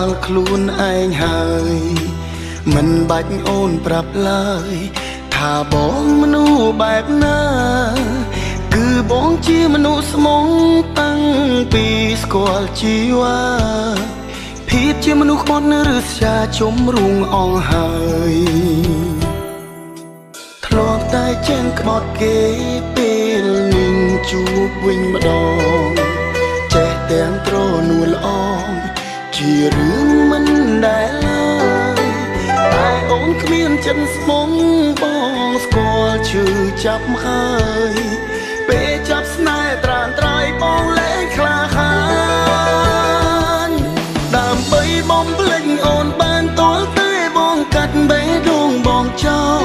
ល់ខ្លួនឯងហើយមិនបាច់អូនប្រាប់ឡើយថាបងមនុស្សបែបណាគឺបងជាមនុស្សស្មងតាំងពីស្គាល់ជីវ៉ាភាពជាមនុស្សខ្មត់ឬស្យាជំរុងអងហើយធ្លាប់តែចេញក្បត់គេពេលនឹងជួបវិញម្ដងចេះទាំងត្រនួលល្អជារឿងមិនដែលឡើយតែអូនគ្មានចិត្តស្មងបងស្គាល់ឈឺចាប់ហើយពេលចាប់ស្នេហ៍ត្រានត្រៃបងលែងក្លាហានដើម្បីបំភ្លេចអូនបានទាល់តែបងកាត់បេះដូងបងចោល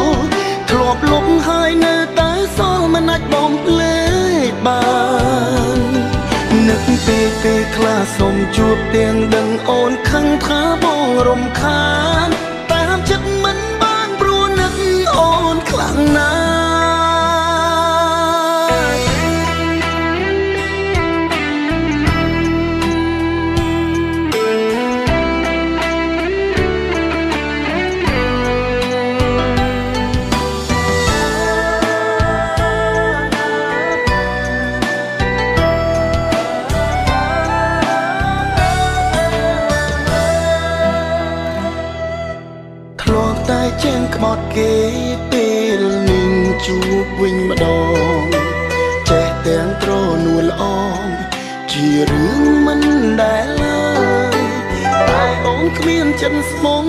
ធ្លាប់លុបហើយនៅតែសល់មិនអាចបំភ្លេចបាននឹកពេលខ្លះសូមជួបទាំងដឹងអូនខឹងថាបងរំខានតាមចិត្តមិនបានព្រោះនឹកអូនខ្លាំងណាស់តែចេញក្បត់គេពេលនឹងជួបវិញម្ដងចេះទាំងត្រនួលល្អជារឿងមិនដែលឡើយតែអូនគ្មានចិត្តស្មង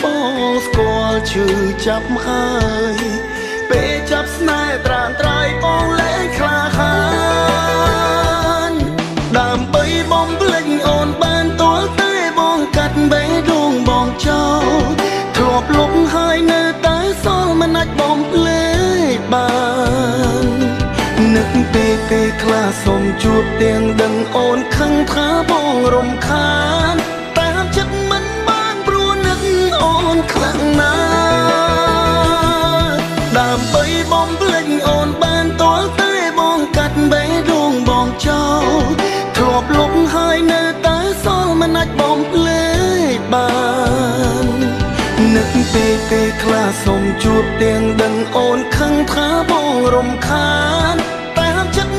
បងស្គាល់ឈឺចាប់ហើយពេលចាប់ស្នេហ៍ត្រានត្រៃបងលែងក្លាហានដើម្បីបំភ្លេចអូនបានទាល់តែបងកាត់បេះដូងបងចោលធ្លាប់លុបហើយនៅតែសល់មិនអាចបំភ្លេចបាននឹកពេលខ្លះសូមជួបទាំងដឹងអូនខឹងថាបងរំខានតាមចិត្តមិនបានព្រោះនឹកអូនខ្លាំងណាស់ដើម្បីបំភ្លេចអូនបានទាល់តែបងកាត់បេះដូងបងចោលធ្លាប់លុបហើយនៅតែសល់មិនអាចបំភ្លេចបាននឹកពេលខ្លះសូមជួបទាំងដឹងអូនខឹងថាបងរំខានតាមចិត្ត